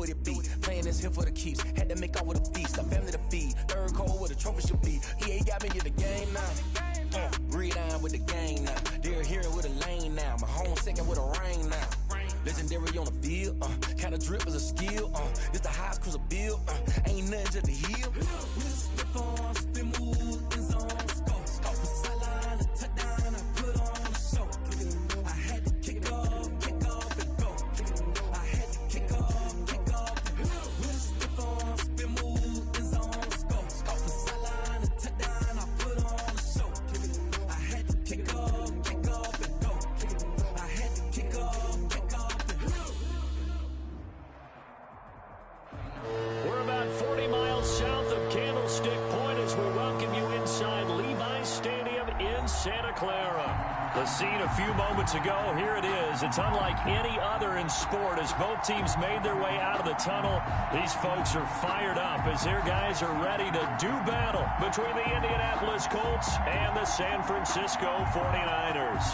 what it be. Playing this here for the keeps. Had to make out with a feast. A family to feed. Third cold where the trophy should be. EA got me in the game now. Breed on with the gang now. Dear hero with a lane now. My home second with a rain now. Legendary on the field. Kinda drip as a skill. This the highest cruiser bill. Ain't nothing to the hill. We just step on, spin move, in zone, scope. For sideline, a touchdown, I put on the show. I had to kick off and go. I had to kick off and go. We just step on, spin move, in zone, scope. For sideline, a touchdown, I put on the show. I had to kick off and go. I had to kick off and go. We're about 40 miles south of Candlestick Point as we welcome you inside Levi's Stadium in Santa Clara. The scene a few moments ago, here it is. It's unlike any other in sport as both teams made their way out of the tunnel. These folks are fired up as their guys are ready to do battle between the Indianapolis Colts and the San Francisco 49ers.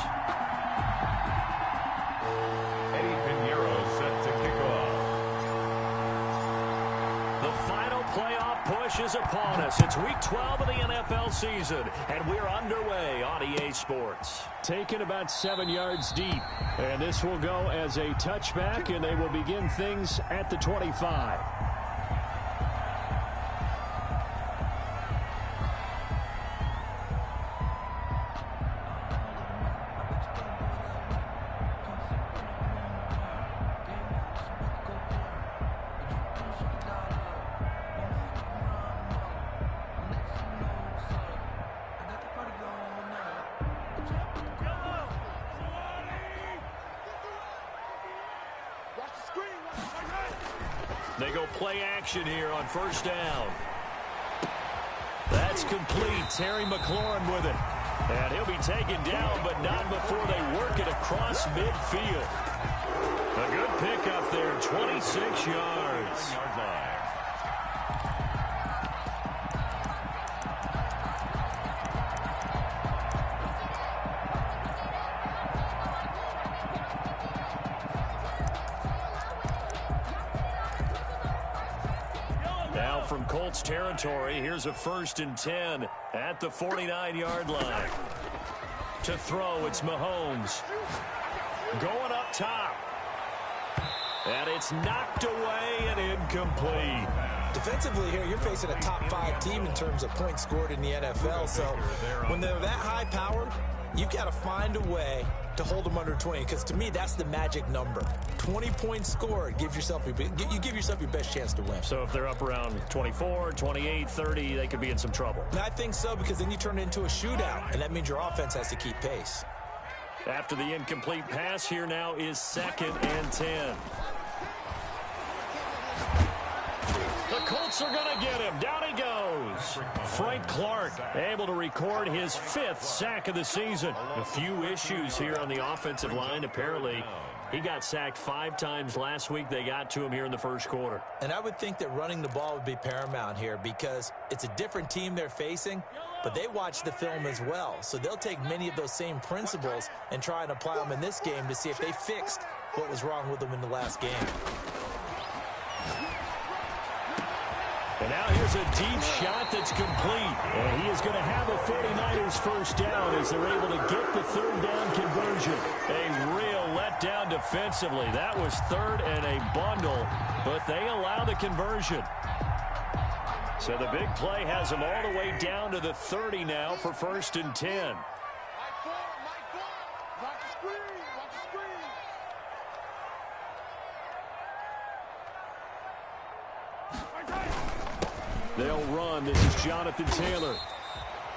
Eddie Pinheiro set to kick off. Playoff push is upon us. It's week 12 of the NFL season, and we're underway on EA Sports. Taken about 7 yards deep, and this will go as a touchback, and they will begin things at the 25. They go play action here on first down. That's complete. Terry McLaurin with it. And he'll be taken down, but not before they work it across midfield. A good pickup there, 26 yards. From Colts territory, here's a 1st and 10 at the 49-yard line. To throw, it's Mahomes. Going up top. And it's knocked away and incomplete. Defensively here, you're facing a top 5 team in terms of points scored in the NFL. So when they're that high powered, you've got to find a way to hold them under 20, because to me, that's the magic number. 20 points scored, you give yourself your best chance to win. So if they're up around 24, 28, 30, they could be in some trouble. And I think so, because then you turn it into a shootout, and that means your offense has to keep pace. After the incomplete pass, here now is 2nd and 10. The Colts are going to get him. Down he goes. Frank Clark able to record his 5th sack of the season. A few issues here on the offensive line. Apparently, he got sacked 5 times last week. They got to him here in the first quarter. And I would think that running the ball would be paramount here, because it's a different team they're facing, but they watch the film as well. So they'll take many of those same principles and try and apply them in this game to see if they fixed what was wrong with them in the last game. And now here's a deep shot that's complete. And he is going to have a 49ers first down as they're able to get the 3rd down conversion. A real letdown defensively. That was 3rd and a bundle, but they allow the conversion. So the big play has them all the way down to the 30 now for 1st and 10. They'll run. This is Jonathan Taylor.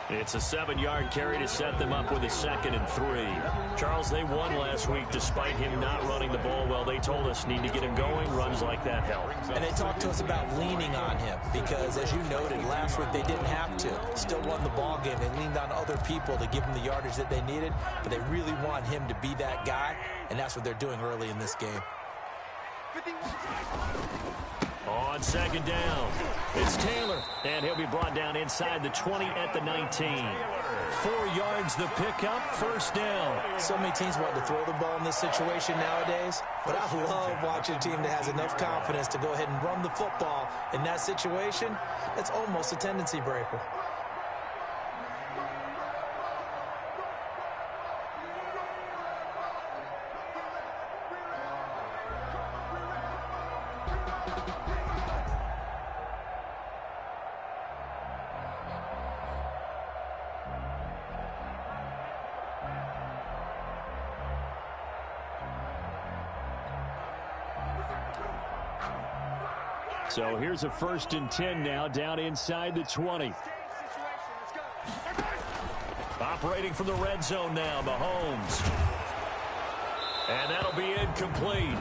It's a 7-yard carry to set them up with a 2nd and 3. Charles, they won last week despite him not running the ball well. They told us need to get him going. Runs like that help. And they talked to us about leaning on him because, as you noted, last week they didn't have to. Still won the ball game. They leaned on other people to give them the yardage that they needed, but they really want him to be that guy, and that's what they're doing early in this game. On second down, it's Taylor, and he'll be brought down inside the 20 at the 19. 4 yards the pickup, first down. So many teams want to throw the ball in this situation nowadays, but I love watching a team that has enough confidence to go ahead and run the football in that situation. It's almost a tendency breaker. So here's a 1st and 10 now, down inside the 20. Operating from the red zone now, Mahomes. And that'll be incomplete.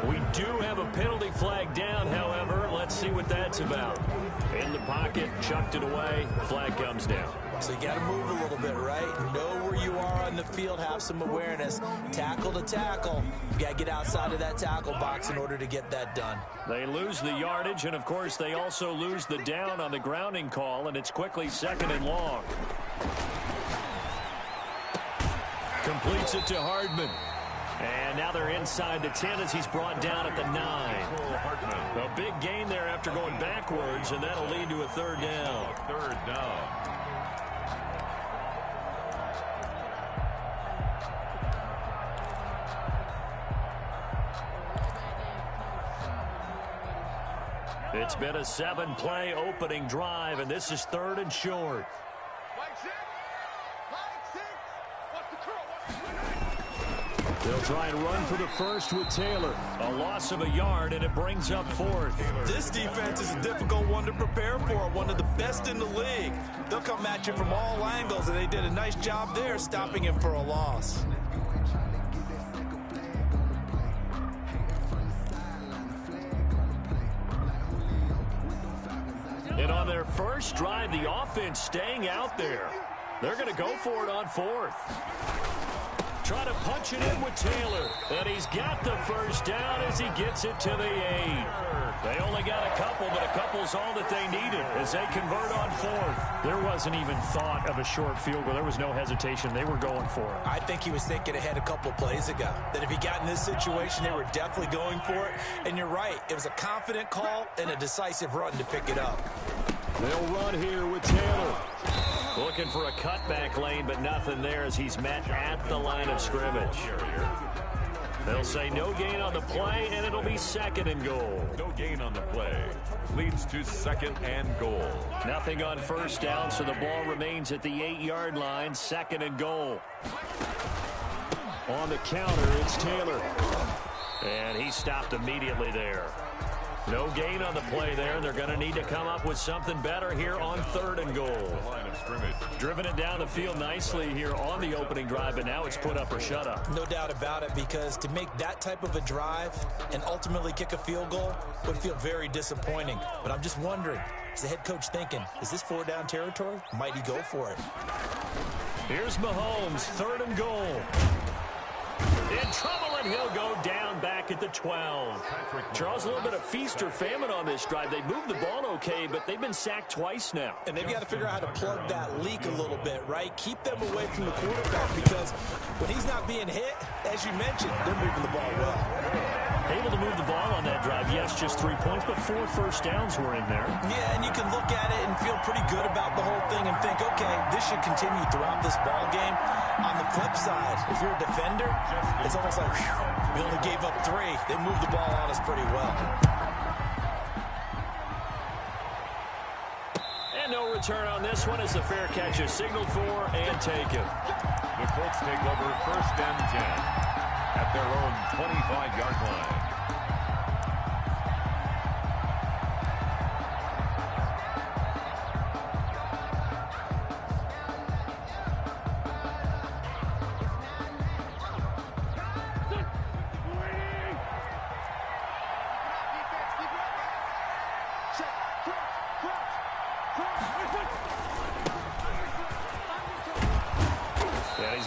We do have a penalty flag down, however. Let's see what that's about. In the pocket, chucked it away, flag comes down. So you got to move a little bit, right? Know where you are on the field, have some awareness. Tackle to tackle. You got to get outside of that tackle box in order to get that done. They lose the yardage, and of course they also lose the down on the grounding call, and it's quickly 2nd and long. Completes it to Hardman. And now they're inside the 10 as he's brought down at the 9. A big gain there after going backwards, and that'll lead to a 3rd down. 3rd down. It's been a 7-play opening drive, and this is 3rd and short. They'll try and run for the first with Taylor. A loss of a yard, and it brings up 4th. This defense is a difficult one to prepare for, one of the best in the league. They'll come at you from all angles, and they did a nice job there stopping him for a loss. And on their first drive, the offense staying out there. They're going to go for it on 4th. Try to punch it in with Taylor. And he's got the first down as he gets it to the 8. They only got a couple, but a couple's all that they needed as they convert on 4th. There wasn't even thought of a short field goal. There was no hesitation. They were going for it. I think he was thinking ahead a couple plays ago, that if he got in this situation, they were definitely going for it. And you're right. It was a confident call and a decisive run to pick it up. They'll run here with Taylor. Looking for a cutback lane, but nothing there as he's met at the line of scrimmage. They'll say no gain on the play, and it'll be 2nd and goal. No gain on the play. Leads to 2nd and goal. Nothing on 1st down, so the ball remains at the 8-yard line. 2nd and goal. On the counter, it's Taylor. And he stopped immediately there. No gain on the play there, and they're going to need to come up with something better here on 3rd and goal. Line of scrimmage. Driven it down the field nicely here on the opening drive, but now it's put up or shut up. No doubt about it, because to make that type of a drive and ultimately kick a field goal would feel very disappointing. But I'm just wondering, is the head coach thinking, is this 4-down territory? Might he go for it? Here's Mahomes, 3rd and goal. In trouble, and he'll go down back at the 12. Charles, a little bit of feast or famine on this drive. They moved the ball okay, but they've been sacked twice now. And they've got to figure out how to plug that leak a little bit, right? Keep them away from the quarterback, because when he's not being hit, as you mentioned, they're moving the ball well. Able to move the ball on that drive. Yes, just 3 points, but 4 first downs were in there. Yeah, and you can look at it and feel pretty good about the whole thing and think, okay, this should continue throughout this ball game. On the flip side, if you're a defender, it's almost like, whew, we only gave up 3. They moved the ball on us pretty well. And no return on this one as the fair catch is signaled for and taken. The Colts take over 1st and 10 at their own 25-yard line.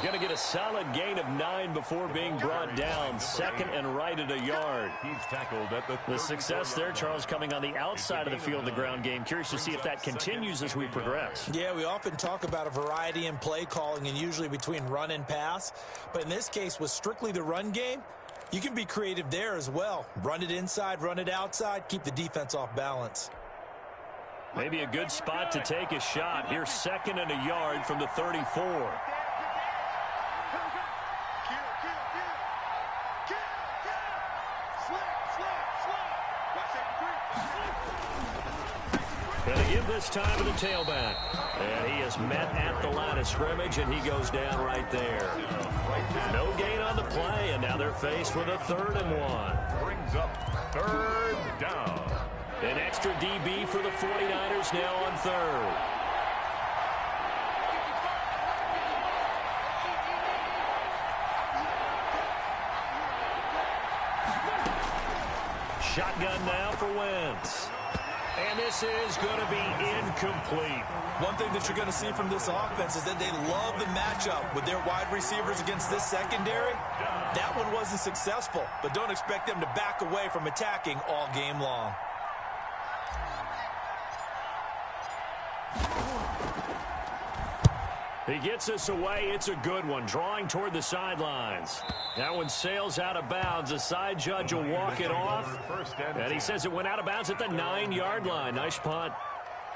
going to get a solid gain of 9 before being brought down. Second and right at a yard. He's tackled at the success there, Charles, coming on the outside of the field of the ground game. Curious to see if that continues as we progress. Yeah, we often talk about a variety in play calling and usually between run and pass. But in this case, with strictly the run game, you can be creative there as well. Run it inside, run it outside, keep the defense off balance. Maybe a good spot to take a shot. Here's second and a yard from the 34. Going to give this time to the tailback. And he is met at the line of scrimmage, and he goes down right there. No gain on the play, and now they're faced with a 3rd and 1. Brings up 3rd down. An extra DB for the 49ers now on 3rd. Shotgun now for Wentz. And this is going to be incomplete. One thing that you're going to see from this offense is that they love the matchup with their wide receivers against this secondary. That one wasn't successful, but don't expect them to back away from attacking all game long. He gets us away. It's a good one. Drawing toward the sidelines. That one sails out of bounds. The side judge will walk it off. And he says it went out of bounds at the 9-yard line. Nice punt.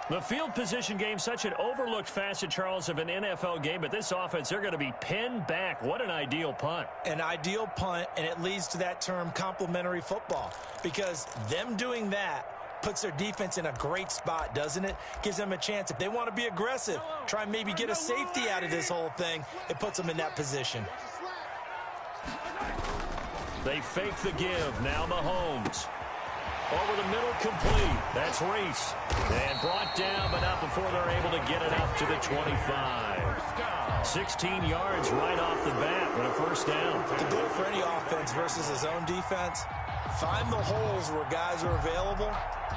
The field position game, such an overlooked facet, Charles, of an NFL game. But this offense, they're going to be pinned back. What an ideal punt. An ideal punt, and it leads to that term complementary football. Because them doing that puts their defense in a great spot, doesn't it? Gives them a chance. If they want to be aggressive, try and maybe get a safety out of this whole thing, it puts them in that position. They fake the give. Now Mahomes. Over the middle, complete. That's Reese. And brought down, but not before they're able to get it up to the 25. 16 yards right off the bat with a 1st down. The goal for any offense versus his own defense, find the holes where guys are available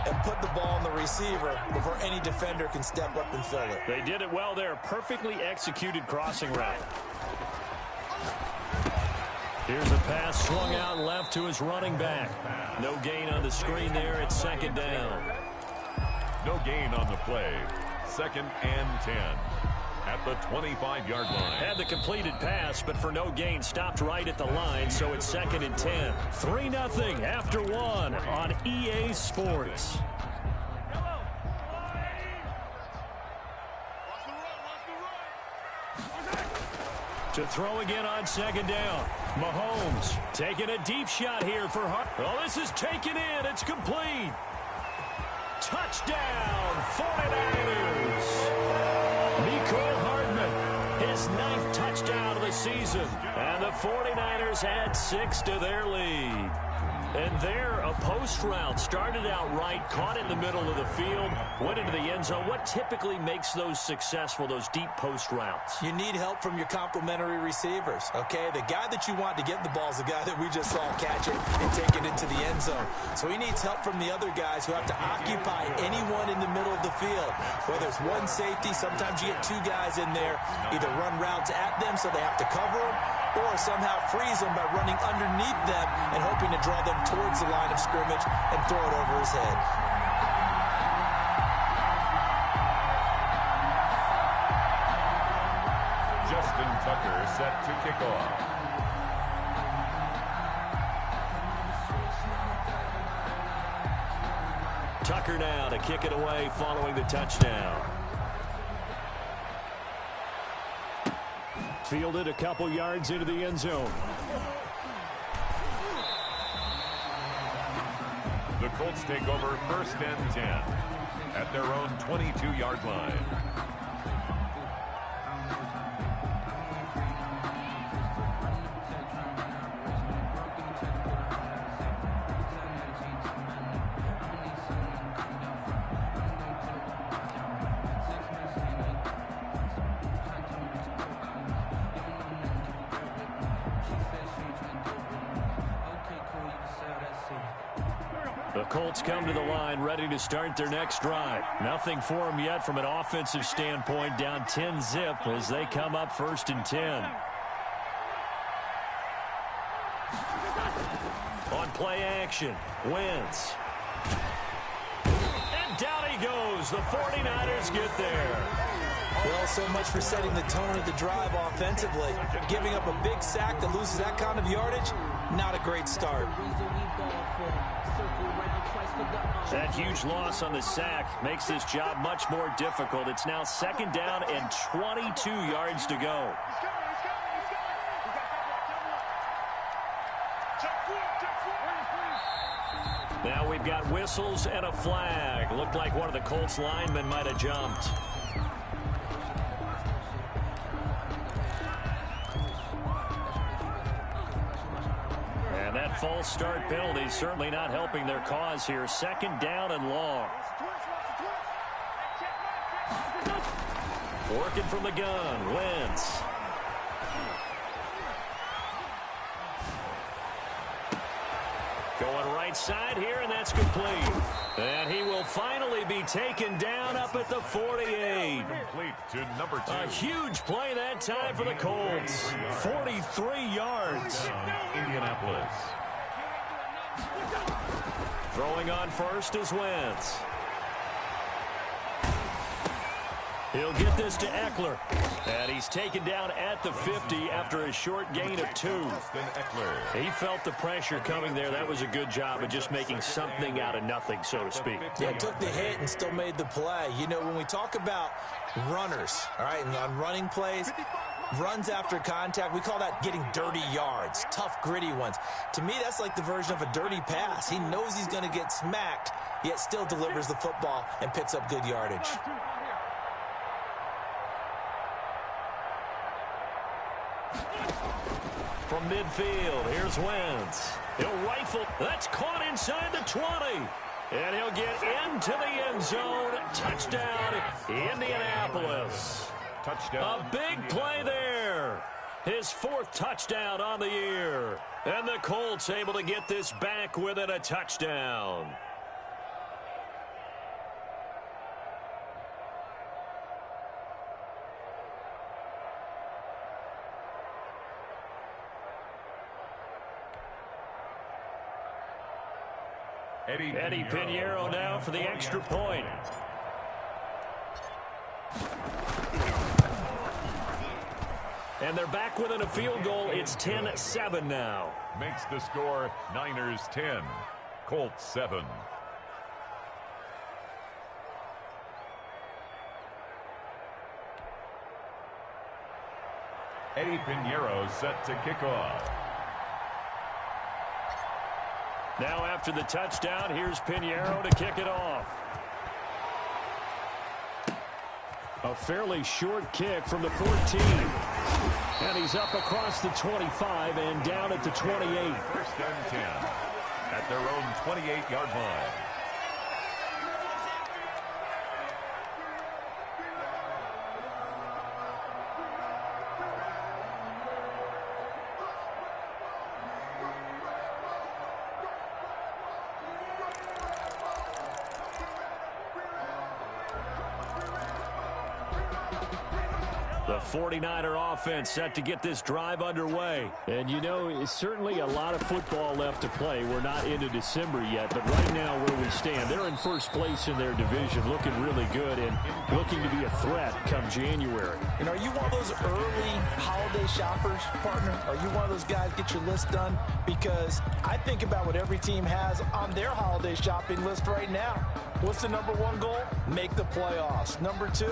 and put the ball in the receiver before any defender can step up and fill it. They did it well there. Perfectly executed crossing route. Here's a pass swung out left to his running back. No gain on the screen there. It's 2nd down. No gain on the play. 2nd and 10. At the 25-yard line. Had the completed pass, but for no gain, stopped right at the line, so it's 2nd and 10. 3-0 after 1 on EA Sports. To throw again on 2nd down. Mahomes taking a deep shot here for Hart. Oh, this is taken in. It's complete. Touchdown, 49ers. Mecole Hardman, his 9th touchdown of the season. And the 49ers add 6 to their lead. And there, a post route started out right, caught in the middle of the field, went into the end zone. What typically makes those successful, those deep post routes? You need help from your complementary receivers, okay? The guy that you want to get the ball is the guy that we just saw catch it and take it into the end zone. So he needs help from the other guys who have to occupy anyone in the middle of the field. Whether it's one safety, sometimes you get 2 guys in there, either run routes at them so they have to cover them, or somehow freeze them by running underneath them and hoping to draw them towards the line of scrimmage and throw it over his head. Justin Tucker set to kick off. Tucker now to kick it away following the touchdown. Fielded a couple yards into the end zone. The Colts take over 1st and 10 at their own 22-yard line. The Colts come to the line ready to start their next drive. Nothing for them yet from an offensive standpoint, down 10-zip as they come up 1st and 10. play action. Wentz. And down he goes. The 49ers get there. Well, so much for setting the tone of the drive offensively. Giving up a big sack that loses that kind of yardage, not a great start. That huge loss on the sack makes this job much more difficult. It's now 2nd down and 22 yards to go. Now we've got whistles and a flag. Looked like one of the Colts linemen might have jumped. And that false start penalty certainly not helping their cause here. 2nd down and long. Working from the gun, Wentz. Going right side here, and that's complete. And he will finally be taken down up at the 48. Complete to number 2. A huge play that time for the Colts. 43 yards. Indianapolis. Throwing on first is Wentz. He'll get this to Eckler. And he's taken down at the 50 after a short gain of 2. He felt the pressure coming there. That was a good job of just making something out of nothing, so to speak. Yeah, took the hit and still made the play. You know, when we talk about runners, all right, and on running plays, runs after contact, we call that getting dirty yards, tough, gritty ones. To me, that's like the version of a dirty pass. He knows he's going to get smacked, yet still delivers the football and picks up good yardage. From midfield, here's Wentz. He'll rifle. That's caught inside the 20. And he'll get into the end zone. Touchdown, Indianapolis. Touchdown. A big play there. His 4th touchdown on the year. And the Colts able to get this back within a touchdown. Eddie Pinheiro now for the extra point. And they're back within a field goal. It's 10-7 now. Makes the score Niners 10, Colts 7. Eddie Pinheiro set to kick off. Now after the touchdown, here's Pinheiro to kick it off. A fairly short kick from the 14. And he's up across the 25 and down at the 28. 1st and 10 at their own 28-yard line. The 49er offense set to get this drive underway. And, you know, it's certainly a lot of football left to play. We're not into December yet, but right now where we stand, they're in first place in their division, looking really good and looking to be a threat come January. And are you one of those early holiday shoppers, partner? Are you one of those guys get your list done? Because I think about what every team has on their holiday shopping list right now. What's the number 1 goal? Make the playoffs. Number 2,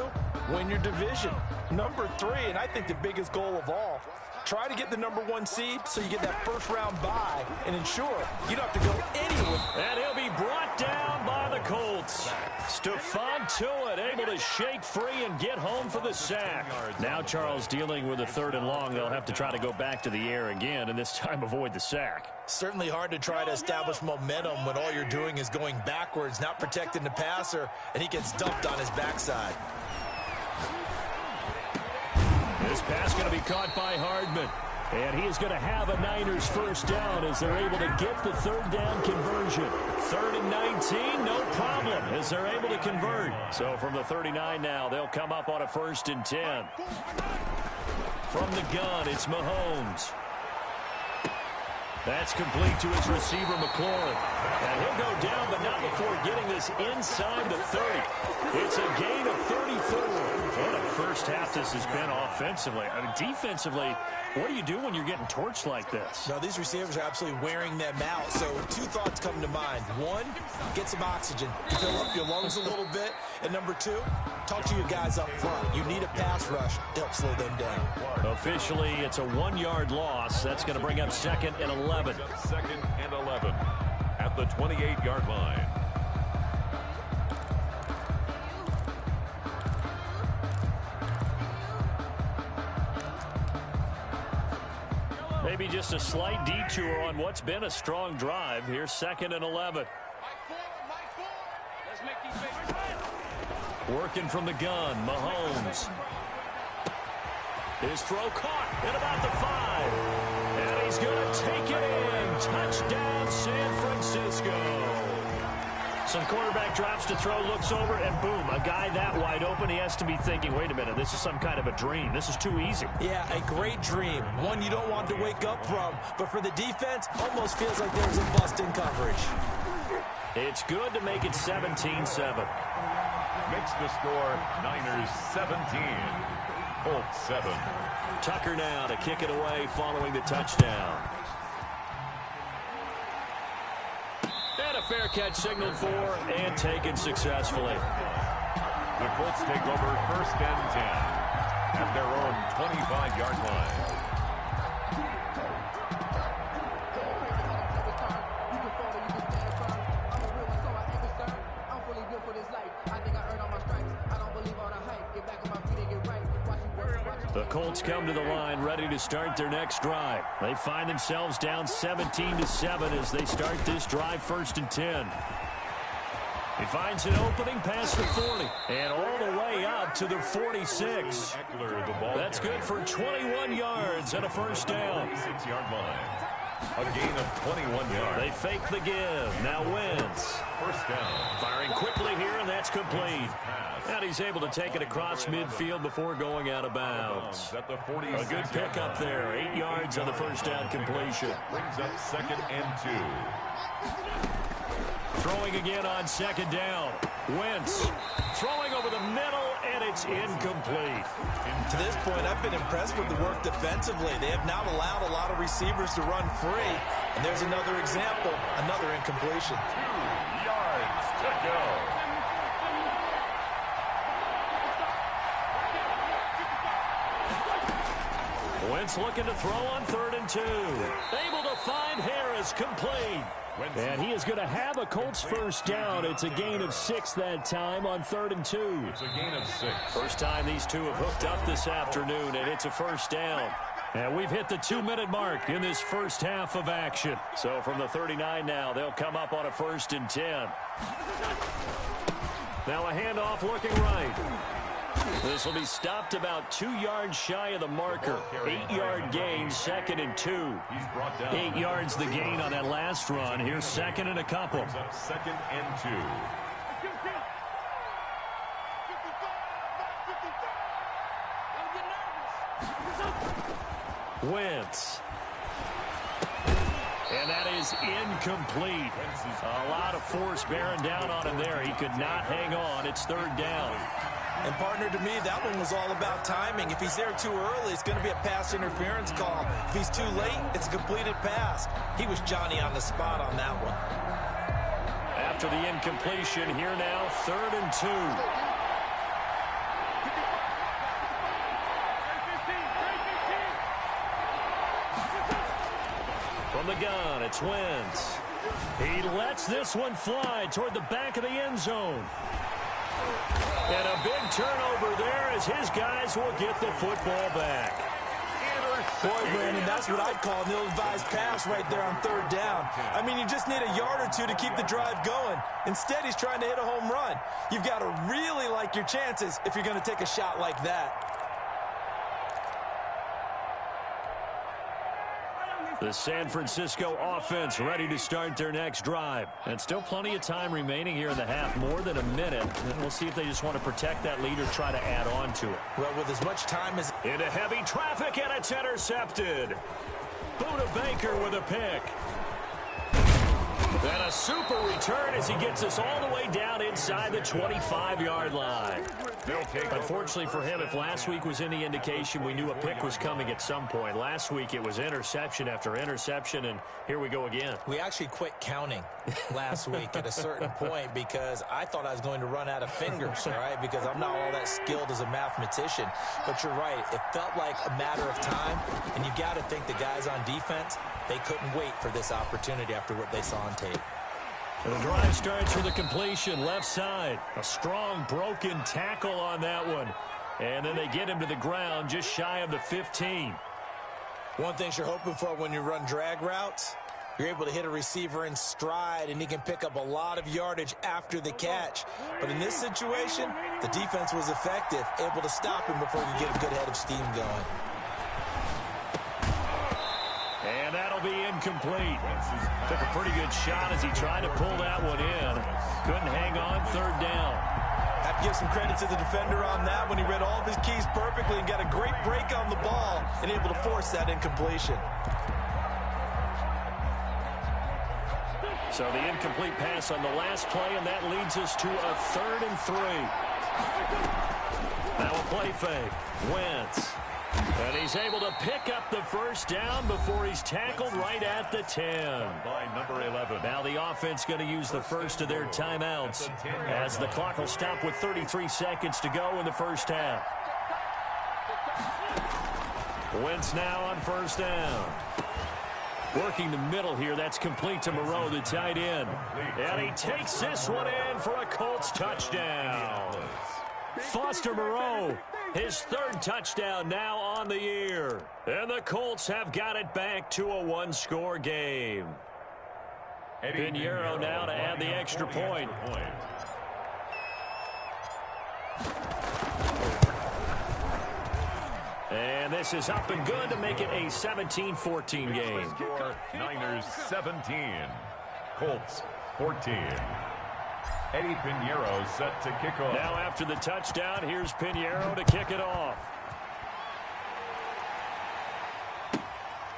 win your division. Number 3, and I think the biggest goal of all, try to get the number 1 seed so you get that first-round bye and ensure you don't have to go anywhere. And he'll be brought down by the Colts. Stephon Tuitt able to shake free and get home for the sack. Now Charles dealing with a 3rd and long. They'll have to try to go back to the air again and this time avoid the sack. Certainly hard to try to establish momentum when all you're doing is going backwards, not protecting the passer, and he gets dumped on his backside. This pass going to be caught by Hardman. And he is going to have a Niners first down as they're able to get the 3rd down conversion. 3rd and 19, no problem as they're able to convert. So from the 39 now, they'll come up on a 1st and 10. From the gun, it's Mahomes. That's complete to his receiver, McLaurin. And he'll go down, but not before getting this inside the 30. It's a gain of 34. What a first half this has been offensively. I mean, defensively, what do you do when you're getting torched like this? No, these receivers are absolutely wearing them out. So two thoughts come to mind. One, get some oxygen. Fill up your lungs a little bit. And number two, talk to your guys up front. You need a pass rush to help slow them down. Officially, it's a 1-yard loss. That's going to bring up 2nd and 11. 2nd and 11 at the 28-yard line. Maybe just a slight detour on what's been a strong drive. Here's 2nd and 11. Working from the gun, Mahomes. His throw caught at about the 5. And he's going to take it in. Touchdown, San Francisco. So the quarterback drops to throw, looks over, and boom, a guy that wide open, he has to be thinking, wait a minute, this is some kind of a dream. This is too easy. Yeah, a great dream. One you don't want to wake up from. But for the defense, almost feels like there's a bust in coverage. It's good to make it 17-7. Makes the score Niners 17. Colts 7. Tucker now to kick it away following the touchdown. And a fair catch signaled for and taken successfully. The Colts take over 1st and 10 at their own 25-yard line. The Colts come to the line ready to start their next drive. They find themselves down 17-7 as they start this drive 1st and 10. He finds an opening past the 40 and all the way up to the 46. That's good for 21 yards and a 1st down. 6-yard line. A gain of 21 yards. They fake the give. Now Wentz. 1st down. Firing quickly here, and that's complete. And he's able to take it across midfield before going out of bounds. A good pickup there. 8 yards on the 1st down completion. Brings up 2nd and 2. Throwing again on 2nd down. Wentz throwing over the middle, and it's incomplete. To this point, I've been impressed with the work defensively. They have not allowed a lot of receivers to run free. And there's another example, another incompletion. 2 yards to go. Wentz looking to throw on 3rd and 2. Able to find Harris, complete. And he is going to have a Colts 1st down. It's a gain of 6 that time on 3rd and 2. It's a gain of 6. First time these two have hooked up this afternoon, and it's a 1st down. And we've hit the 2-minute mark in this first half of action. So from the 39 now, they'll come up on a 1st and 10. Now a handoff looking right. This will be stopped about 2 yards shy of the marker. 8-yard gain, 2nd and 2. 8 yards the gain on that last run. Here's 2nd and a couple. 2nd and 2. Wentz. And that is incomplete. A lot of force bearing down on him there. He could not hang on. It's 3rd down. And, partner, to me, that one was all about timing. If he's there too early, it's going to be a pass interference call. If he's too late, it's a completed pass. He was Johnny on the spot on that one. After the incompletion, here now, 3rd and 2. From the gun, it's Wentz. He lets this one fly toward the back of the end zone. And a big turnover there as his guys will get the football back. Boy, Brandon, that's what I'd call an ill-advised pass right there on 3rd down. I mean, you just need a yard or two to keep the drive going. Instead, he's trying to hit a home run. You've got to really like your chances if you're going to take a shot like that. The San Francisco offense ready to start their next drive. And still plenty of time remaining here in the half, more than a minute. And we'll see if they just want to protect that lead or try to add on to it. Well, with as much time as... Into heavy traffic, and it's intercepted. Buda Baker with a pick. And a super return as he gets us all the way down inside the 25-yard line. Unfortunately for him, if last week was any indication, we knew a pick was coming at some point. Last week it was interception after interception, and here we go again. We actually quit counting last week at a certain point because I thought I was going to run out of fingers, all right, because I'm not all that skilled as a mathematician. But you're right. It felt like a matter of time, and you got to think the guys on defense, they couldn't wait for this opportunity after what they saw on tape. And the drive starts with a completion, left side. A strong broken tackle on that one. And then they get him to the ground just shy of the 15. One thing you're hoping for when you run drag routes, you're able to hit a receiver in stride, and he can pick up a lot of yardage after the catch. But in this situation, the defense was effective, able to stop him before he could get a good head of steam going. And that'll be incomplete. Took a pretty good shot as he tried to pull that one in. Couldn't hang on, third down. Have to give some credit to the defender on that when he read all of his keys perfectly and got a great break on the ball and able to force that incompletion. So the incomplete pass on the last play, and that leads us to a 3rd and 3. Now a play fake. Wentz. And he's able to pick up the first down before he's tackled right at the 10. By number 11. Now the offense going to use the first of their timeouts as the clock will stop with 33 seconds to go in the first half. Wentz now on first down. Working the middle here. That's complete to Moreau, the tight end. And he takes this one in for a Colts touchdown. Foster Moreau, his 3rd touchdown now on the year. And the Colts have got it back to a 1-score game. Pinheiro now to add the extra point. And this is up and good to make it a 17-14 game. Niners 17, Colts 14. Eddie Pinheiro set to kick off. Now after the touchdown, here's Pinheiro to kick it off.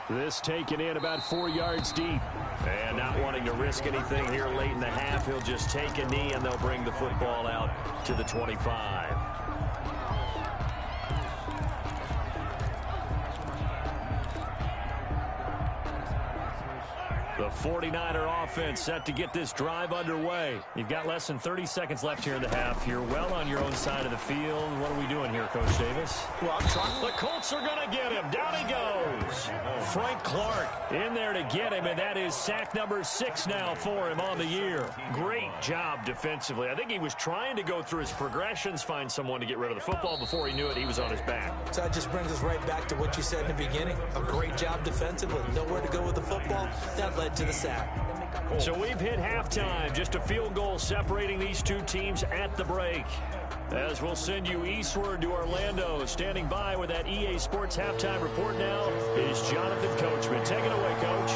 This taken in about 4 yards deep. And not wanting to risk anything here late in the half, he'll just take a knee and they'll bring the football out to the 25. The 49er offense set to get this drive underway. You've got less than 30 seconds left here in the half. You're well on your own side of the field. What are we doing here, Coach Davis? Well, I'm trying. The Colts are going to get him. Down he goes. Frank Clark in there to get him, and that is sack number 6 now for him on the year. Great job defensively. I think he was trying to go through his progressions, find someone to get rid of the football. Before he knew it, he was on his back. So that just brings us right back to what you said in the beginning. A great job defensively. Nowhere to go with the football. That led to the sack. So we've hit halftime. Just a field goal separating these two teams at the break. As we'll send you eastward to Orlando. Standing by with that EA Sports halftime report now is Jonathan Coachman. Take it away, Coach.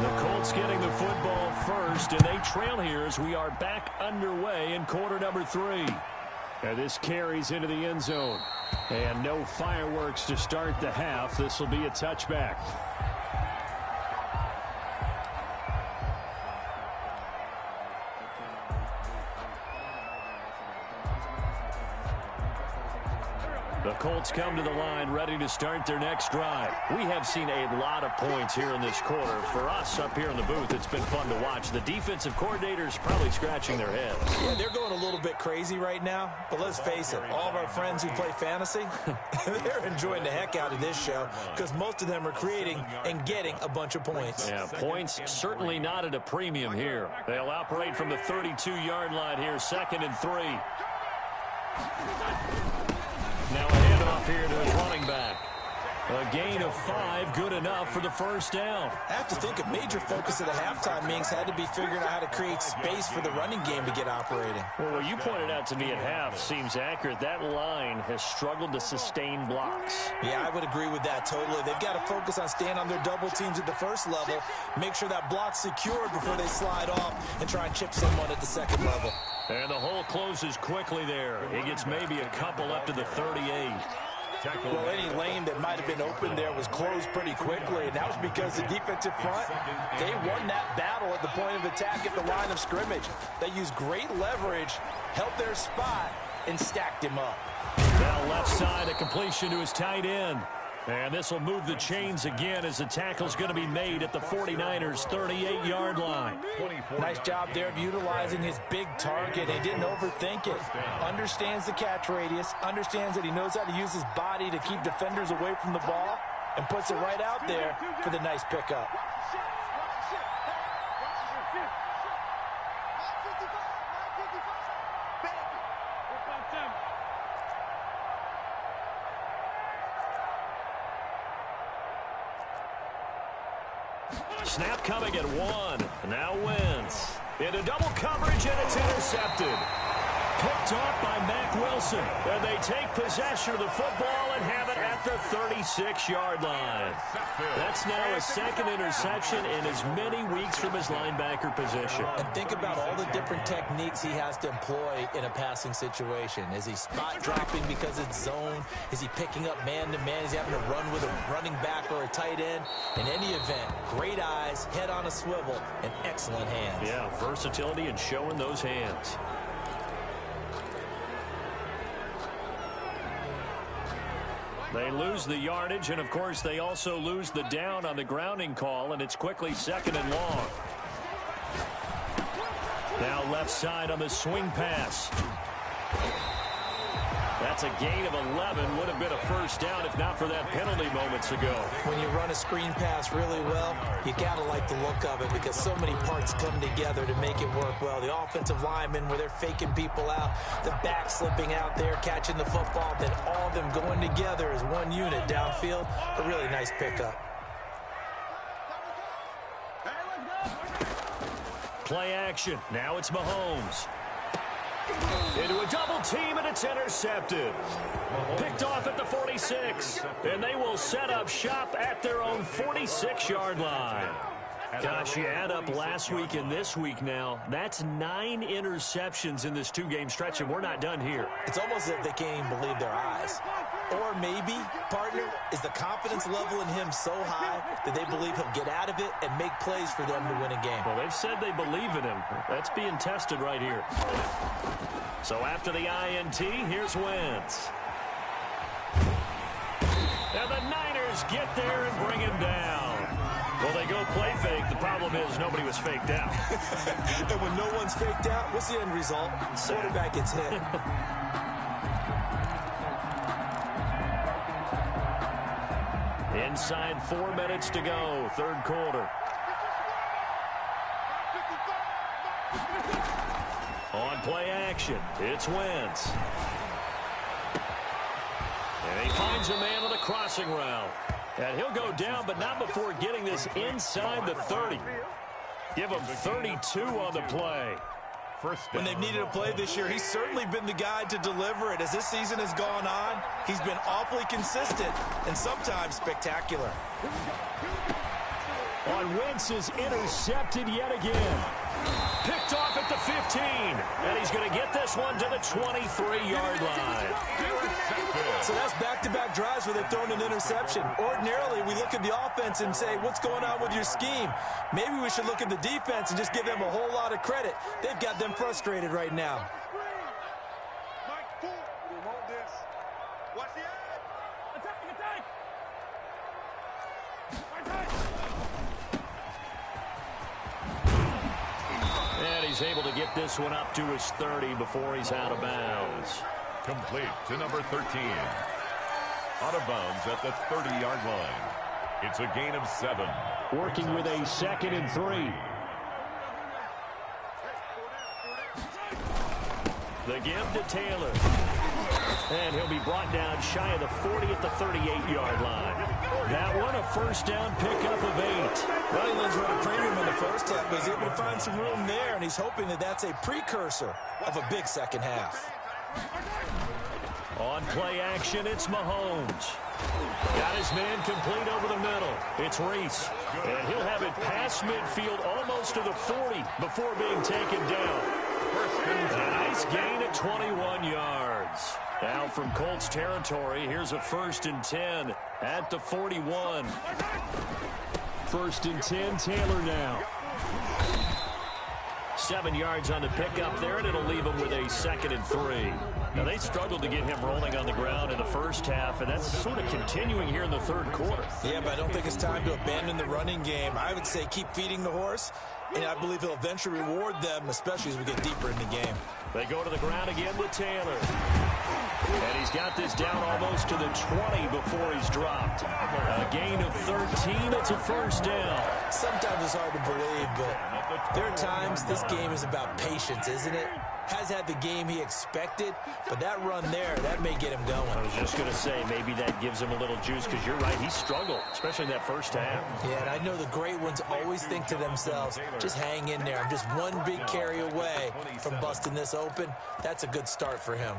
The Colts getting the football first, and they trail here as we are back underway in quarter number 3. And this carries into the end zone. And no fireworks to start the half. This will be a touchback. The Colts come to the line ready to start their next drive. We have seen a lot of points here in this quarter. For us up here in the booth, it's been fun to watch. The defensive coordinators probably scratching their heads. Yeah, they're going a little bit crazy right now. But let's face it, all of our friends who play fantasy, they're enjoying the heck out of this show because most of them are creating and getting a bunch of points. Yeah, points certainly not at a premium here. They'll operate from the 32-yard line here, 2nd and 3. Now a handoff here to his running back. A gain of 5, good enough for the first down. I have to think a major focus of the halftime meetings had to be figuring out how to create space for the running game to get operating. Well, what you pointed out to me at half seems accurate. That line has struggled to sustain blocks. Yeah, I would agree with that totally. They've got to focus on staying on their double teams at the first level, make sure that block's secured before they slide off and try and chip someone at the second level. And the hole closes quickly there. He gets maybe a couple up to the 38. Well, any lane that might have been open there was closed pretty quickly, and that was because the defensive front, they won that battle at the point of attack at the line of scrimmage. They used great leverage, held their spot, and stacked him up. Now left side, a completion to his tight end. And this will move the chains again as the tackle's going to be made at the 49ers' 38-yard line. Nice job there of utilizing his big target. He didn't overthink it. Understands the catch radius, understands that he knows how to use his body to keep defenders away from the ball, and puts it right out there for the nice pickup. Snap coming at 1. Now Wentz. Into double coverage, and it's intercepted. Picked off by Mack Wilson. And they take possession of the football and have it at the 36-yard line. That's now a second interception in as many weeks from his linebacker position. And think about all the different techniques he has to employ in a passing situation. Is he spot dropping because it's zone? Is he picking up man-to-man? Is he having to run with a running back or a tight end? In any event, great eyes, head on a swivel, and excellent hands. Yeah, versatility and showing those hands. They lose the yardage, and, of course, they also lose the down on the grounding call, and it's quickly second and long. Now left side on the swing pass. That's a gain of 11. Would have been a first down if not for that penalty moments ago. When you run a screen pass really well, you got to like the look of it because so many parts come together to make it work well. The offensive linemen, where they're faking people out, the back slipping out there, catching the football, then all of them going together as one unit downfield. A really nice pickup. Play action. Now it's Mahomes. Into a double team, and it's intercepted. Picked off at the 46. And they will set up shop at their own 46-yard line. Gosh, you add up last week and this week now. That's 9 interceptions in this two-game stretch, and we're not done here. It's almost as if they can't even believe their eyes. Or maybe, partner, is the confidence level in him so high that they believe he'll get out of it and make plays for them to win a game. Well, they've said they believe in him. That's being tested right here. So after the INT, here's Wentz. And the Niners get there and bring him down. Well, they go play fake. The problem is nobody was faked out. And when no one's faked out, what's the end result? Quarterback gets hit. Inside 4 minutes to go, third quarter. On play action, it's Wentz. And he finds a man on a crossing route. And he'll go down, but not before getting this inside the 30. Give him 32 on the play. When they've needed a play this year, he's certainly been the guy to deliver it. As this season has gone on, he's been awfully consistent and sometimes spectacular. On Wentz is intercepted yet again. Picked off at the 15. And he's going to get this one to the 23-yard line. So that's back-to-back drives where they've thrown an interception. Ordinarily, we look at the offense and say, what's going on with your scheme? Maybe we should look at the defense and just give them a whole lot of credit. They've got them frustrated right now. And he's able to get this one up to his 30 before he's out of bounds. Complete to number 13. Out of bounds at the 30-yard line. It's a gain of 7. Working with a 2nd and 3. The give to Taylor. And he'll be brought down shy of the 40 at the 38-yard line. That one, a first down pickup of 8. Well, he was running a premium in the first half, but he's able to find some room there, and he's hoping that that's a precursor of a big second half. On play action, it's Mahomes. Got his man complete over the middle. It's Reese. And he'll have it past midfield almost to the 40 before being taken down. A nice gain at 21 yards. Now from Colts territory, here's a 1st and 10 at the 41. 1st and 10, Taylor now. 7 yards on the pickup there, and it'll leave him with a 2nd and 3. Now, they struggled to get him rolling on the ground in the first half, and that's sort of continuing here in the 3rd quarter. Yeah, but I don't think it's time to abandon the running game. I would say keep feeding the horse, and I believe he'll eventually reward them, especially as we get deeper in the game. They go to the ground again with Taylor. And he's got this down almost to the 20 before he's dropped. A gain of 13. It's a 1st down. Sometimes it's hard to believe, but there are times this game is about patience, isn't it? Has had the game he expected, but that run there, that may get him going. I was just going to say, maybe that gives him a little juice, because you're right, he struggled, especially in that first half. Yeah, and I know the great ones always think to themselves, just hang in there. I'm just one big carry away from busting this open. That's a good start for him.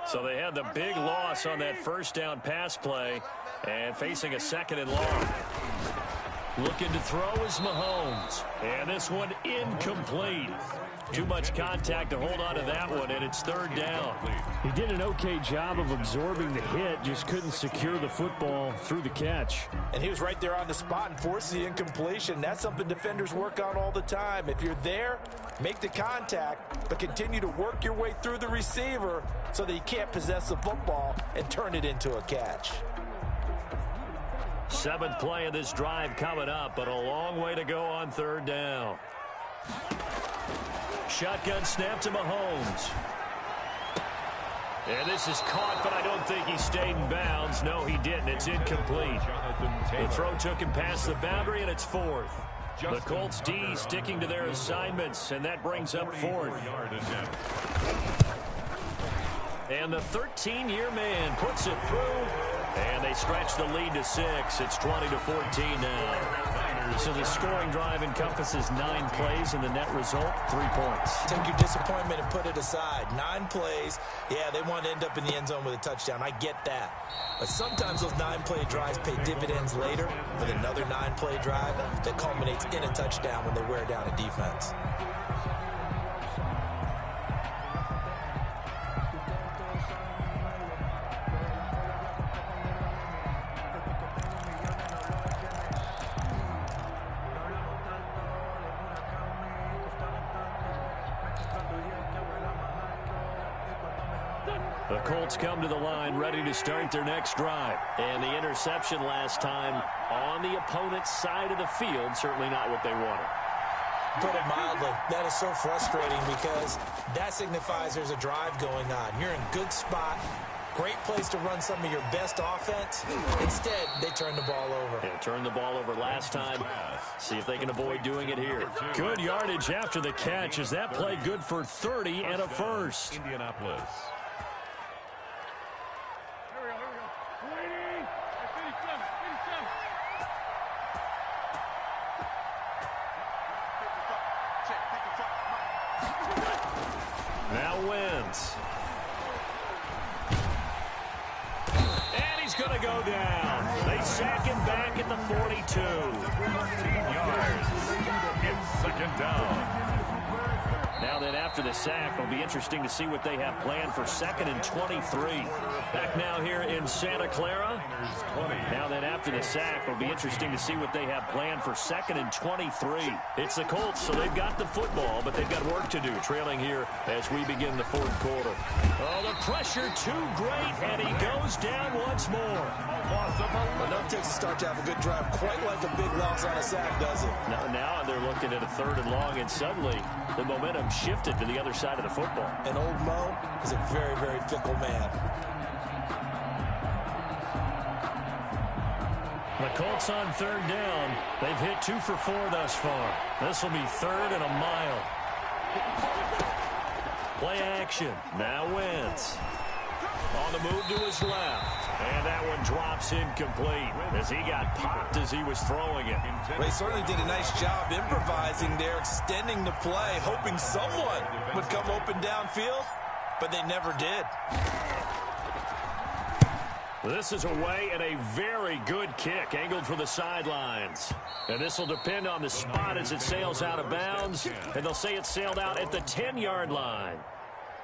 So they had the big loss on that 1st down pass play and facing a 2nd and long. Looking to throw is Mahomes. And this one incomplete. Too much contact to hold on to that one, and it's 3rd down. He did an okay job of absorbing the hit, just couldn't secure the football through the catch. And he was right there on the spot and forced the incompletion. That's something defenders work on all the time. If you're there, make the contact, but continue to work your way through the receiver so that you can't possess the football and turn it into a catch. 7th play of this drive coming up, but a long way to go on 3rd down. Shotgun snap to Mahomes. And this is caught, but I don't think he stayed in bounds. No, he didn't. It's incomplete. The throw took him past the boundary, and it's 4th. The Colts D sticking to their assignments, and that brings up 4th. And the 13-year man puts it through, and they stretch the lead to 6. It's 20-14 now. So the scoring drive encompasses 9 plays, and the net result, 3 points. Take your disappointment and put it aside. 9 plays. Yeah, they want to end up in the end zone with a touchdown. I get that. But sometimes those 9-play drives pay dividends later with another 9-play drive that culminates in a touchdown when they wear down a defense. The Colts come to the line ready to start their next drive. And the interception last time on the opponent's side of the field, certainly not what they wanted. Put it mildly, that is so frustrating because that signifies there's a drive going on. You're in good spot, great place to run some of your best offense. Instead, they turn the ball over. They turned the ball over last time. See if they can avoid doing it here. Good yardage after the catch. Is that play good for 30 and a first? Indianapolis. Now wins. And he's going to go down. They sack him back at the 42. 15 yards. It's 2nd down. Now then, after the sack, it'll be interesting to see what they have planned for 2nd and 23. Back now here in Santa Clara. Now then, after the sack, it'll be interesting to see what they have planned for 2nd and 23. It's the Colts, so they've got the football, but they've got work to do, trailing here as we begin the 4th quarter. Oh, the pressure too great, and he goes down once more. Enough takes to start to have a good drive, quite like a big loss on a sack, does it? Now they're looking at a 3rd and long, and suddenly the momentum shifted to the other side of the football. And old Mo is a very, very fickle man. The Colts on 3rd down. They've hit 2 for 4 thus far. This will be 3rd and a mile. Play action. Now Wentz. On the move to his left. And that one drops incomplete as he got popped as he was throwing it. They certainly did a nice job improvising there, extending the play, hoping someone would come open downfield, but they never did. This is away and a very good kick angled for the sidelines. And this will depend on the spot as it sails out of bounds. And they'll say it sailed out at the 10-yard line.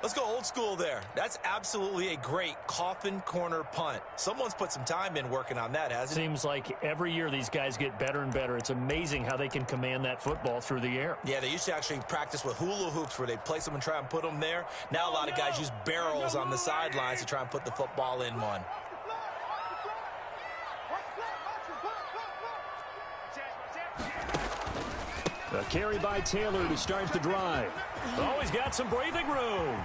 Let's go old school there. That's absolutely a great coffin corner punt. Someone's put some time in working on that, hasn't it? Seems like every year these guys get better and better. It's amazing how they can command that football through the air. Yeah, they used to actually practice with hula hoops where they place them and try and put them there. Now a lot of guys use barrels on the sidelines to try and put the football in one. A carry by Taylor to start the drive. Oh, he's got some breathing room.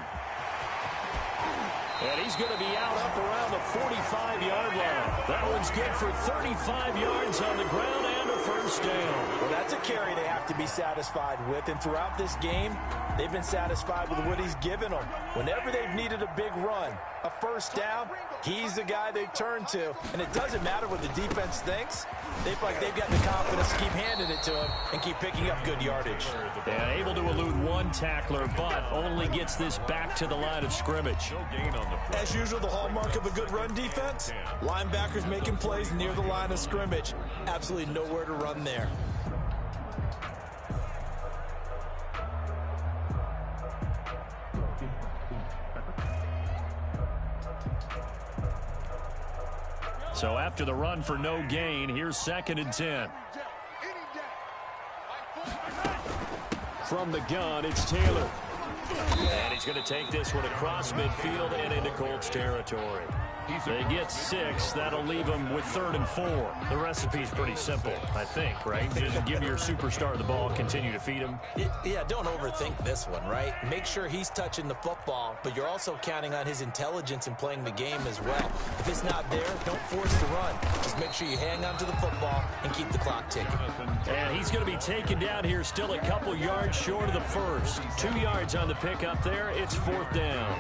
And he's going to be out up around the 45-yard line. That one's good for 35 yards on the ground and a first down. Well, that's a carry they have to be satisfied with. And throughout this game, they've been satisfied with what he's given them. Whenever they've needed a big run, a first down, he's the guy they turn to. And it doesn't matter what the defense thinks. They feel like they've got the confidence to keep handing it to him and keep picking up good yardage. Yeah, able to elude one tackler, but only gets this back to the line of scrimmage. As usual, the hallmark of a good run defense, linebackers making plays near the line of scrimmage. Absolutely nowhere to run there. So after the run for no gain, here's 2nd and 10. From the gun, it's Taylor. And he's going to take this one across midfield and into Colts territory. They get 6. That'll leave them with 3rd and 4. The recipe's pretty simple, I think, right? Just give your superstar the ball, continue to feed him. Yeah, don't overthink this one, right? Make sure he's touching the football, but you're also counting on his intelligence in playing the game as well. If it's not there, don't force the run. Just make sure you hang on to the football and keep the clock ticking. And he's going to be taken down here still a couple yards short of the first. 2 yards on the pickup there. It's 4th down.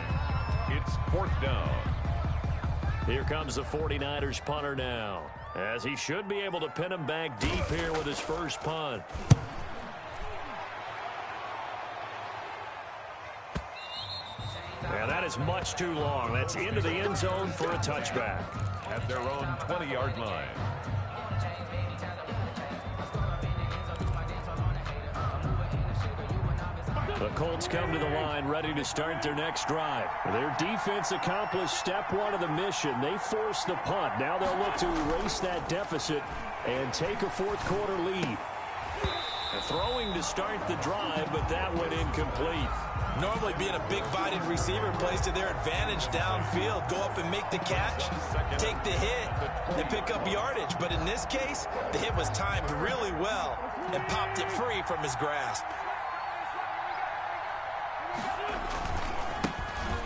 It's 4th down. Here comes the 49ers punter now, as he should be able to pin him back deep here with his first punt. Yeah, that is much too long. That's into the end zone for a touchback. At their own 20-yard line. The Colts come to the line ready to start their next drive. Their defense accomplished step 1 of the mission. They forced the punt. Now they'll look to erase that deficit and take a 4th quarter lead. Throwing to start the drive, but that went incomplete. Normally being a big-bodied receiver plays to their advantage downfield. Go up and make the catch, take the hit, and pick up yardage. But in this case, the hit was timed really well and popped it free from his grasp.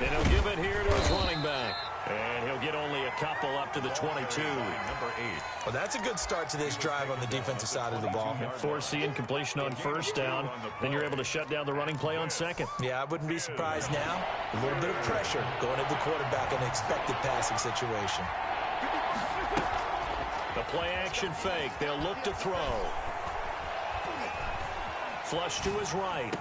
And he'll give it here to his running back. And he'll get only a couple up to the 22. Number 8. Well, that's a good start to this drive on the defensive side of the ball. Force the incompletion on first down. Then you're able to shut down the running play on second. Yeah, I wouldn't be surprised now. A little bit of pressure going at the quarterback in an expected passing situation. The play action fake. They'll look to throw. Flush to his right.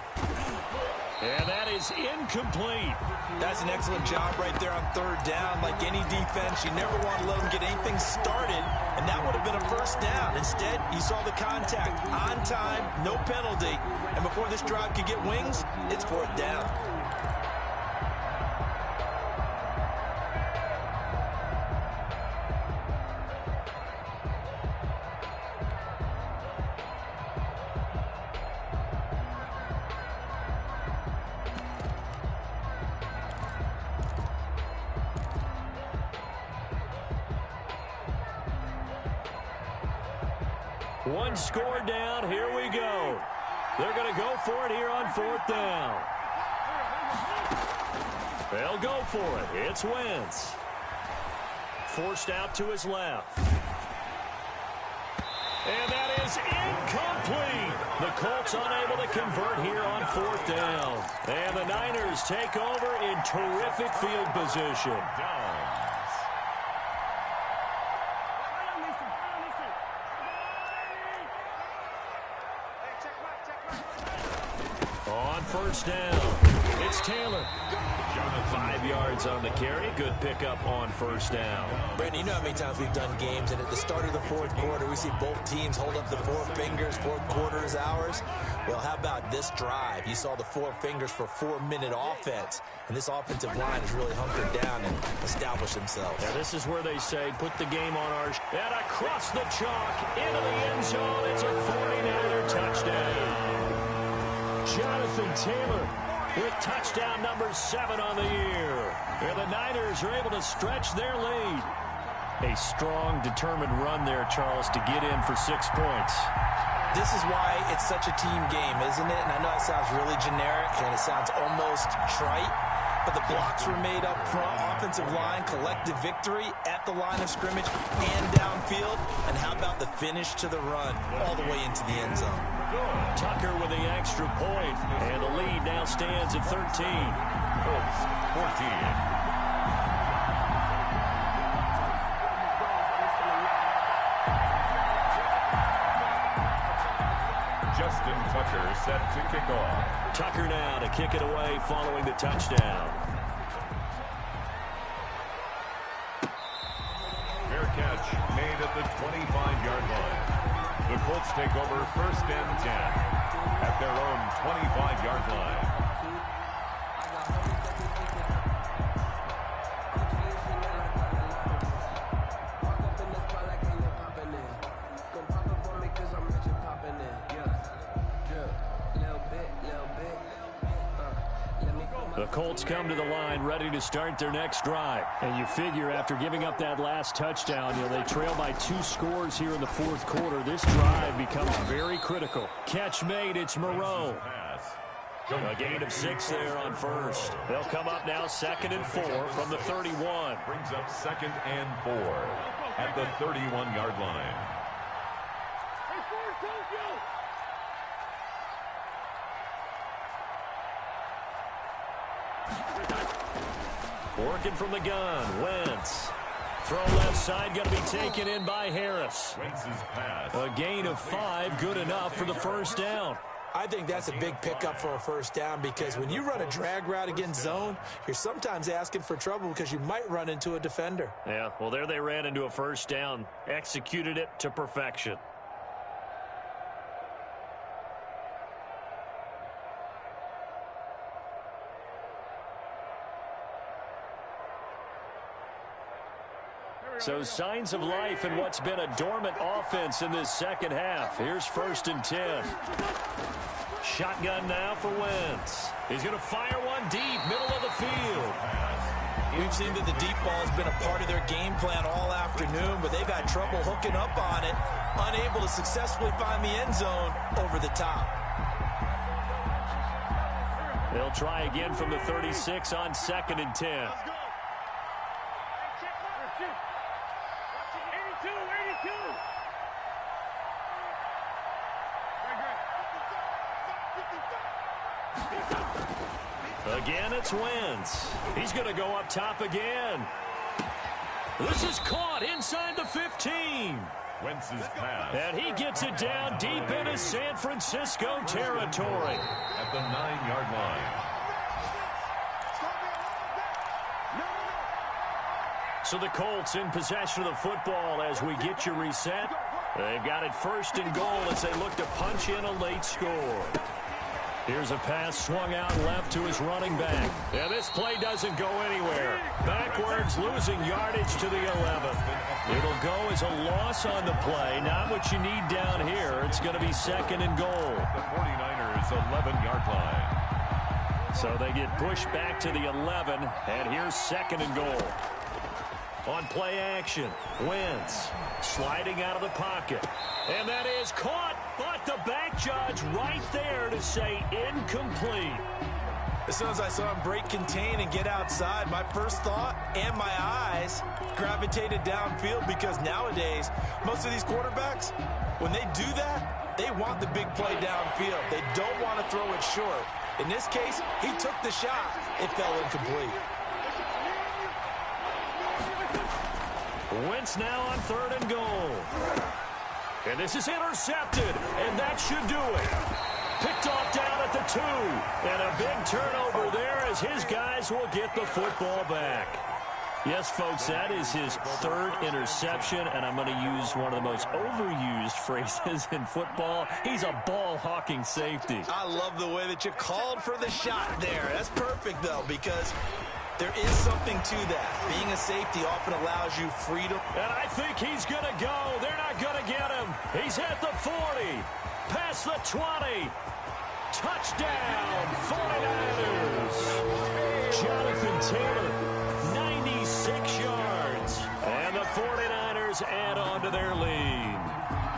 And that is incomplete. That's an excellent job right there on 3rd down. Like any defense, you never want to let them get anything started, and that would have been a first down. Instead, you saw the contact on time, no penalty, and before this drive could get wings, it's 4th down. One score down. Here we go. They're going to go for it here on 4th down. They'll go for it. It's Wentz. Forced out to his left. And that is incomplete. The Colts unable to convert here on 4th down. And the Niners take over in terrific field position. On first down. It's Taylor. 5 yards on the carry. Good pickup on first down. Brandon, you know how many times we've done games, and at the start of the fourth quarter, we see both teams hold up the four fingers, fourth quarter is ours. Well, how about this drive? You saw the four fingers for 4-minute offense, and this offensive line has really hunkered down and established themselves. Now, this is where they say, put the game on our... And across the chalk, into the end zone. It's a 49er touchdown. Jonathan Taylor with touchdown number 7 on the year. And the Niners are able to stretch their lead. A strong, determined run there, Charles, to get in for 6 points. This is why it's such a team game, isn't it? And I know it sounds really generic and it sounds almost trite, but the blocks were made up front, offensive line, collective victory at the line of scrimmage and downfield. And how about the finish to the run all the way into the end zone? Tucker with the extra point, and the lead now stands at 13. Colts 14. Justin Tucker set to kick off. Tucker now to kick it away following the touchdown. Fair catch made at the 25-yard line. The Colts take over first and 10 at their own 25-yard line. The Colts come to the line ready to start their next drive. And you figure after giving up that last touchdown, they trail by 2 scores here in the fourth quarter. This drive becomes very critical. Catch made, it's Moreau. A gain of 6 there on first. They'll come up now 2nd and 4 from the 31. Brings up 2nd and 4 at the 31-yard line. Working from the gun, Wentz. Throw left side, going to be taken in by Harris. Wentz's pass. A gain of 5, good enough for the first down. I think that's a big pickup for a first down because when you run a drag route against zone, you're sometimes asking for trouble because you might run into a defender. Yeah, well, there they ran into a first down, executed it to perfection. So signs of life in what's been a dormant offense in this second half. Here's 1st and 10. Shotgun now for Wentz. He's going to fire one deep, middle of the field. We've seen that the deep ball has been a part of their game plan all afternoon, but they've had trouble hooking up on it, unable to successfully find the end zone over the top. They'll try again from the 36 on 2nd and 10. Again, it's Wentz. He's going to go up top again. This is caught inside the 15. Wentz's pass. And he gets it down deep into San Francisco territory. At the 9-yard line. So the Colts in possession of the football as we get you reset. They've got it 1st and goal as they look to punch in a late score. Here's a pass swung out left to his running back. Yeah, this play doesn't go anywhere. Backwards, losing yardage to the 11. It'll go as a loss on the play. Not what you need down here. It's going to be 2nd and goal. The 49ers 11-yard line. So they get pushed back to the 11, and here's 2nd and goal. On play action, Wentz sliding out of the pocket. And that is caught, but the back judge right there to say incomplete. As soon as I saw him break contain and get outside, my first thought and my eyes gravitated downfield because nowadays, most of these quarterbacks, when they do that, they want the big play downfield. They don't want to throw it short. In this case, he took the shot. It fell incomplete. Wentz now on 3rd and goal. And this is intercepted, and that should do it. Picked off down at the 2. And a big turnover there as his guys will get the football back. Yes, folks, that is his third interception, and I'm going to use one of the most overused phrases in football. He's a ball-hawking safety. I love the way that you called for the shot there. That's perfect, though, because there is something to that. Being a safety often allows you freedom. And I think he's going to go. They're not going to get him. He's at the 40, past the 20. Touchdown, 49ers. Jonathan Taylor, 96 yards. And the 49ers add on to their lead.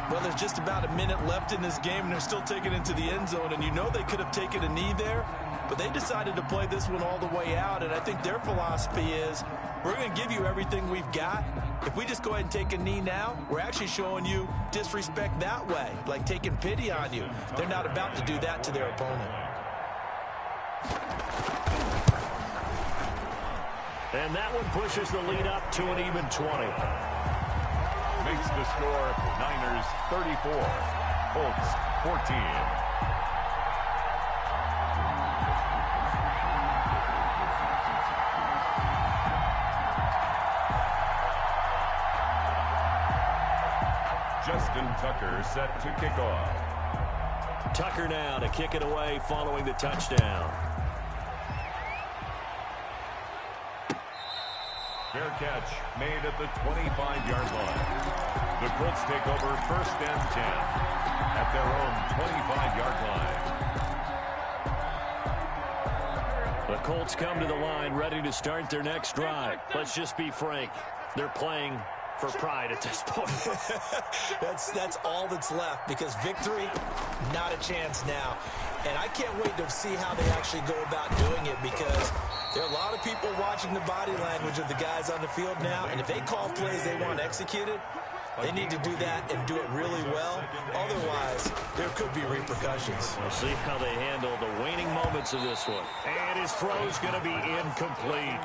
Well, there's just about a minute left in this game, and they're still taking it into the end zone. And you know they could have taken a knee there, but they decided to play this one all the way out. And I think their philosophy is, we're going to give you everything we've got. If we just go ahead and take a knee now, we're actually showing you disrespect that way, like taking pity on you. They're not about to do that to their opponent. And that one pushes the lead up to an even 20. Makes the score Niners 34, Colts 14. Justin Tucker set to kick off. Tucker now to kick it away following the touchdown. Fair catch made at the 25-yard line. The Colts take over 1st and 10 at their own 25-yard line. The Colts come to the line ready to start their next drive. Let's just be frank. They're playing for pride at this point. That's all that's left, because victory, not a chance now. And I can't wait to see how they actually go about doing it, because there are a lot of people watching the body language of the guys on the field now, and if they call plays they want executed, they need to do that and do it really well. Otherwise, there could be repercussions. We'll see how they handle the waning moments of this one. And his throw's going to be incomplete.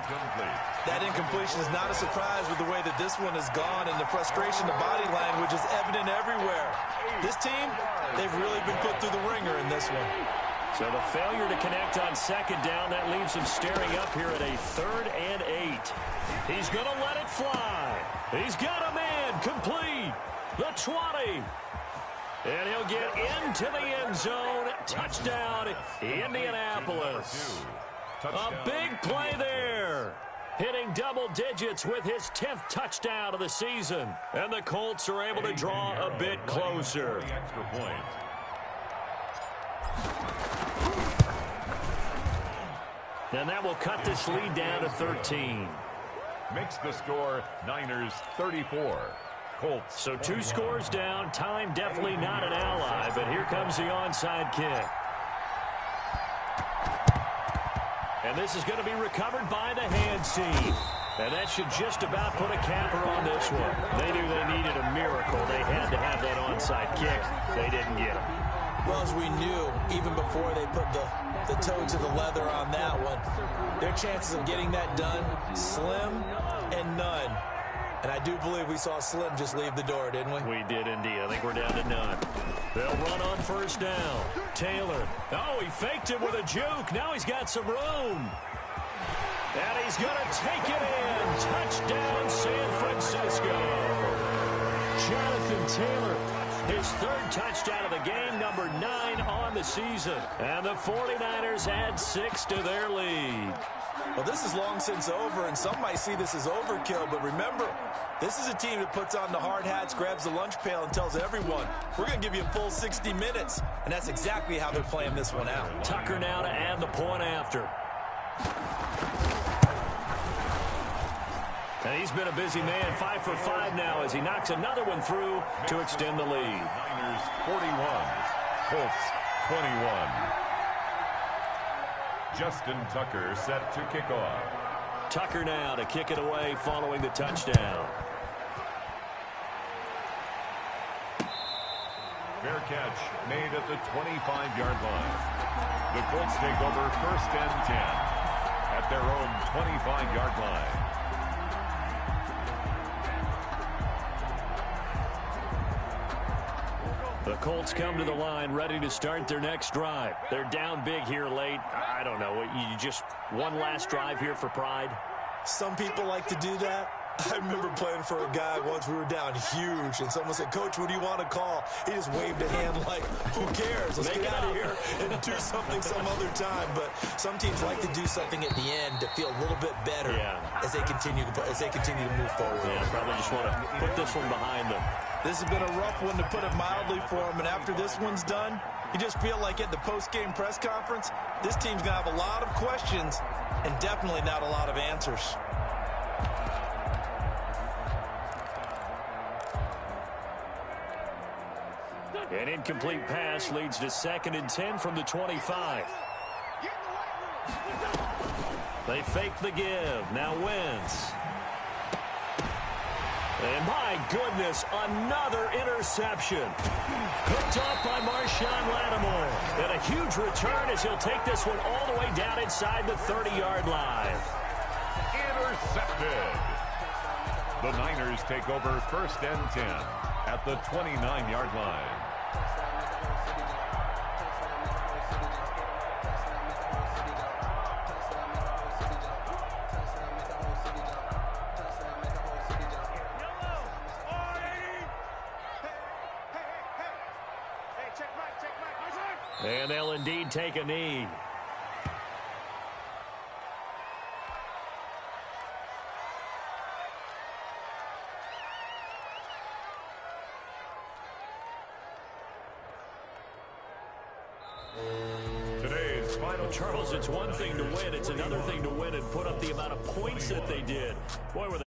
That incompletion is not a surprise with the way that this one has gone, and the frustration, the body language is evident everywhere. This team, they've really been put through the ringer in this one. So the failure to connect on 2nd down, that leaves him staring up here at a 3rd and 8. He's going to let it fly. He's got a man complete. The 20. And he'll get into the end zone. Touchdown, Indianapolis. A big play there. Hitting double digits with his 10th touchdown of the season. And the Colts are able to draw a bit closer. Extra point. And that will cut this lead down to 13. Makes the score Niners 34, Colts. So 2 scores down. Time definitely not an ally, but here comes the onside kick. And this is going to be recovered by the hands team. And that should just about put a capper on this one. They knew they needed a miracle. They had to have that onside kick. They didn't get it. Well, as we knew, even before they put the toe to the leather on that one, their chances of getting that done, slim and none. And I do believe we saw Slim just leave the door, didn't we? We did indeed. I think we're down to none. They'll run on 1st down. Taylor. Oh, he faked it with a juke. Now he's got some room. And he's going to take it in. Touchdown, San Francisco. Jonathan Taylor, his 3rd touchdown of the game, number 9 on the season. And the 49ers add 6 to their lead. Well, this is long since over, and some might see this as overkill, but remember, this is a team that puts on the hard hats, grabs the lunch pail, and tells everyone, we're going to give you a full 60 minutes. And that's exactly how they're playing this one out. Tucker now to add the point after. And he's been a busy man, 5 for 5 now as he knocks another one through to extend the lead. Niners 41, Colts 21. Justin Tucker set to kick off. Tucker now to kick it away following the touchdown. Fair catch made at the 25-yard line. The Colts take over 1st and 10 at their own 25-yard line. The Colts come to the line ready to start their next drive. They're down big here late. I don't know. You just one last drive here for pride? Some people like to do that. I remember playing for a guy once. We were down huge, and someone said, "Coach, what do you want to call?" He just waved a hand like, "Who cares? Let's get out of here and do something some other time." But some teams like to do something at the end to feel a little bit better as they continue to move forward. Yeah, probably just want to put this one behind them. This has been a rough one, to put it mildly, for him. And after this one's done, you just feel like at the post-game press conference, this team's going to have a lot of questions and definitely not a lot of answers. An incomplete pass leads to 2nd and 10 from the 25. They fake the give. Now Wentz. And my goodness, another interception. Hooked off by Marshawn Lattimore. And a huge return as he'll take this one all the way down inside the 30-yard line. Intercepted. The Niners take over 1st and 10 at the 29-yard line. And they'll indeed take a knee. Today's final. Charles, it's one thing to win. It's another thing to win and put up the amount of points that they did. Boy, were they